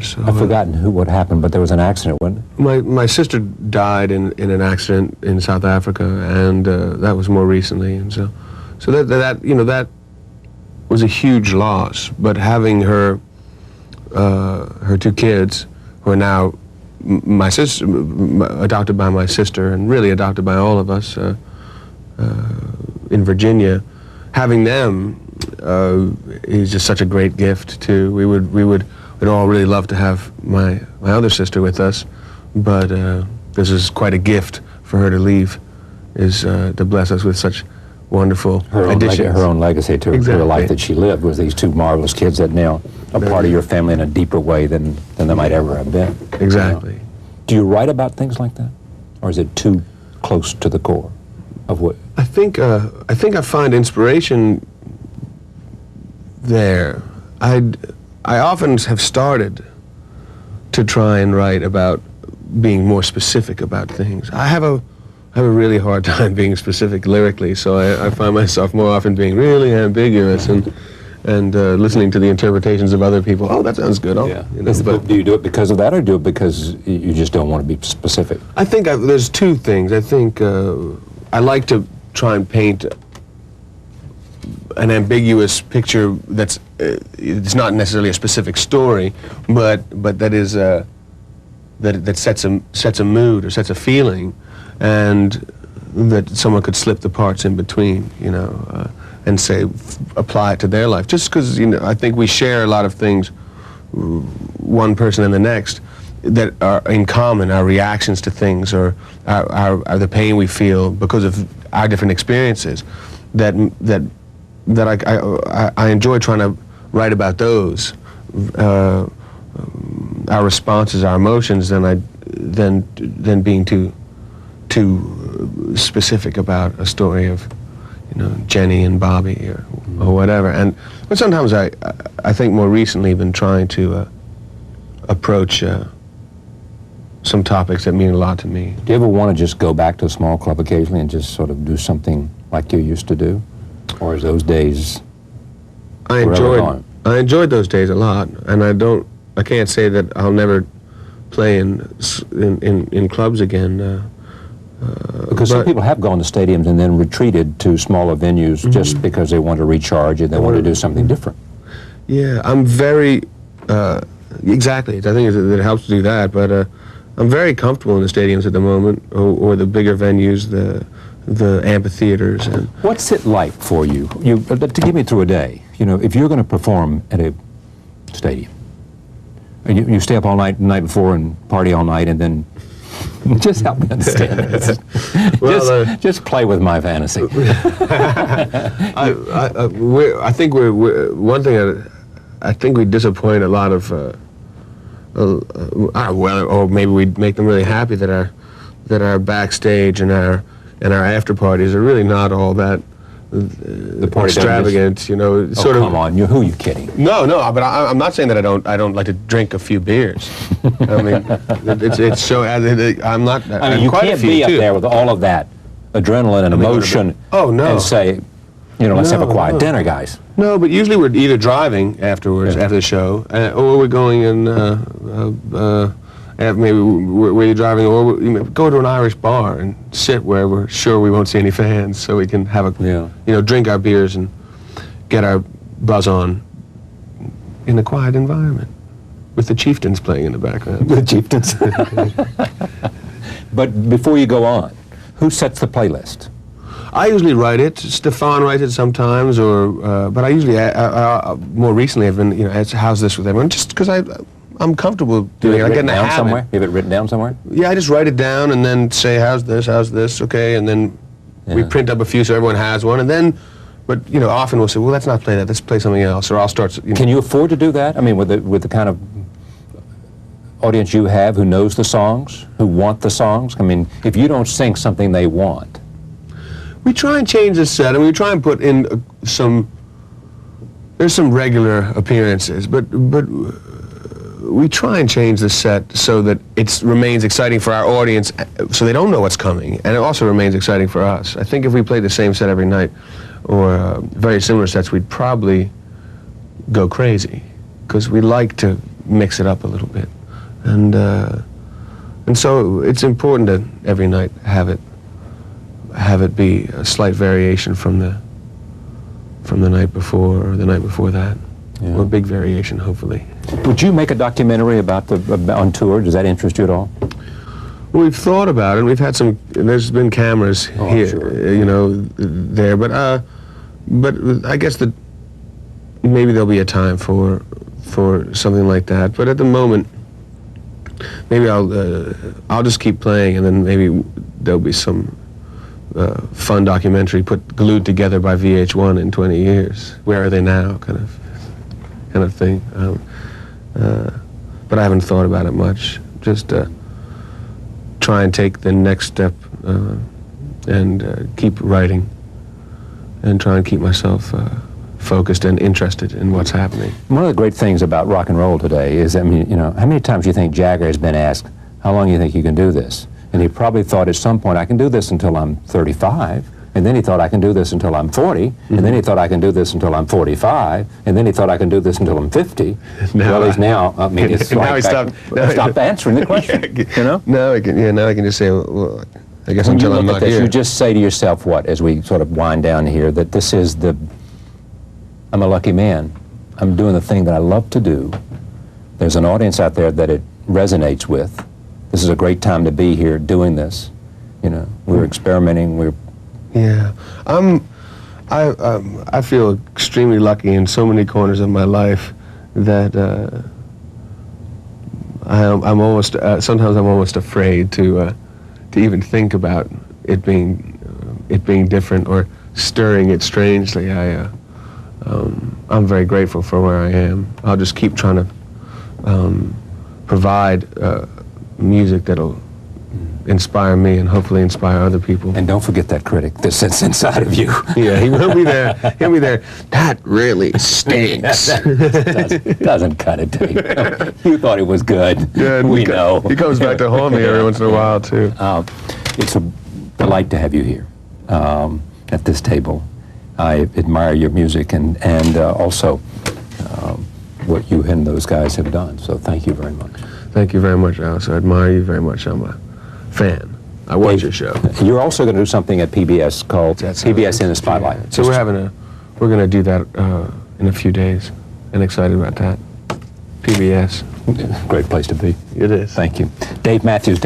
sisters. So, I've forgotten what happened, but there was an accident, wasn't it? My sister died in an accident in South Africa, and that was more recently, and so that you know, that was a huge loss. But having her two kids, who are now my sister, adopted by my sister, and really adopted by all of us in Virginia, having them is just such a great gift too. We'd all really love to have my other sister with us, but this is quite a gift for her to leave, is to bless us with such wonderful additions. Her own legacy to Exactly. the life that she lived was these two marvelous kids that now are part of your family in a deeper way than they might ever have been. Exactly. You know? Do you write about things like that, or is it too close to the core of what? I think I find inspiration there. I often have started to try and write about being more specific about things. I have a really hard time being specific lyrically, so I find myself more often being really ambiguous and listening to the interpretations of other people. Oh, that sounds good. Oh, Yeah. you know, but Do you do it because of that, or do it because you just don't want to be specific? I think there's two things. I think I like to try and paint an ambiguous picture that's it's not necessarily a specific story, but that is that sets a mood or sets a feeling, and that someone could slip the parts in between, you know, and say apply it to their life. Just because, you know, I think we share a lot of things, one person and the next, that are in common, our reactions to things, or our the pain we feel because of our different experiences. That I enjoy trying to write about those, our responses, our emotions, than being too specific about a story of, you know, Jenny and Bobby or whatever. But sometimes I think more recently been trying to approach some topics that mean a lot to me. Do you ever want to just go back to a small club occasionally and just sort of do something like you used to do? Or is those days I enjoyed those days a lot, and I can't say that I'll never play in clubs again. Because some people have gone to stadiums and then retreated to smaller venues just because they want to recharge and they want to do something different. Yeah, I'm very exactly. I think it helps to do that, but I'm very comfortable in the stadiums at the moment, or the bigger venues, the amphitheaters. And what's it like for you? To get me through a day, you know, if you're going to perform at a stadium, and you stay up all night the night before and party all night, and then just help me understand this. Well, just play with my fantasy. I think we're one thing. I think we disappoint a lot of. Or maybe we make them really happy that our backstage and our after parties are really not all that extravagant, you know. Sort of. Come on, who are you kidding? No, but I'm not saying that I don't like to drink a few beers. I mean, it's so. I'm not. I mean, you can't be up there with all of that adrenaline and emotion. Oh no! And say, you know, let's have a quiet dinner, guys. No, but usually we're either driving afterwards, after the show, or we're going in, maybe we're driving, or we go to an Irish bar and sit where we're sure we won't see any fans, so we can have you know, drink our beers and get our buzz on in a quiet environment, with the Chieftains playing in the background. The Chieftains. But before you go on, who sets the playlist? I usually write it. Stefan writes it sometimes, but I usually, more recently, I've been, you know, how's this with everyone? Just because I'm comfortable doing it. I get in a habit. Somewhere? You have it written down somewhere? Yeah, I just write it down and then say, how's this, okay, and then we print up a few so everyone has one, and then, but, you know, often we'll say, well, let's not play that, let's play something else, or I'll start, you know. Can you afford to do that? I mean, with the kind of audience you have who knows the songs, who want the songs? I mean, if you don't sing something they want. We try and change the set, and we try and put in there's some regular appearances, but we try and change the set so that it remains exciting for our audience, so they don't know what's coming, and it also remains exciting for us. I think if we played the same set every night, or very similar sets, we'd probably go crazy, because we like to mix it up a little bit, and so it's important to every night have it be a slight variation from the night before or the night before that, Yeah. or a big variation, hopefully. Would you make a documentary on tour? Does that interest you at all? We've thought about it. We've had some. There's been cameras Oh, I'm here, sure. there, but I guess that maybe there'll be a time for something like that. But at the moment, maybe I'll just keep playing, and then maybe there'll be some fun documentary glued together by VH1 in 20 years. Where are they now? Kind of thing. But I haven't thought about it much. Just try and take the next step and keep writing and try and keep myself focused and interested in what's happening. One of the great things about rock and roll today is, I mean, you know, how many times do you think Jagger has been asked, how long do you think you can do this? And he probably thought at some point, I can do this until I'm 35. And then he thought, I can do this until I'm 40. And then he thought, I can do this until I'm 45. And then he thought, I can do this until I'm 50. Now Well, he's now, I mean, it's now like, he stopped- stop answering the question, you know? Now I can just say, well, I guess When you until I'm look not at this, here. you just say to yourself what, as we sort of wind down here, that this is I'm a lucky man. I'm doing the thing that I love to do. There's an audience out there that it resonates with. This is a great time to be here doing this. You know, we're experimenting, Yeah, I feel extremely lucky in so many corners of my life that I'm almost sometimes I'm almost afraid to even think about it being different or stirring it strangely. I'm very grateful for where I am. I'll just keep trying to provide music that'll inspire me and hopefully inspire other people. and don't forget that critic that sits inside of you. Yeah, he will be there. He'll be there. That really stinks. doesn't cut it, Dave. You thought it was good. Yeah, and we know. He comes back to haunt me every once in a while, too. It's a delight to have you here at this table. I admire your music and also what you and those guys have done. So thank you very much. Thank you very much, Alice. I admire you very much. I'm a fan. I watch your show. You're also going to do something at PBS called That's PBS in the Spotlight. So we're going to do that in a few days, and excited about that. PBS. Great place to be. It is. Thank you. Dave Matthews.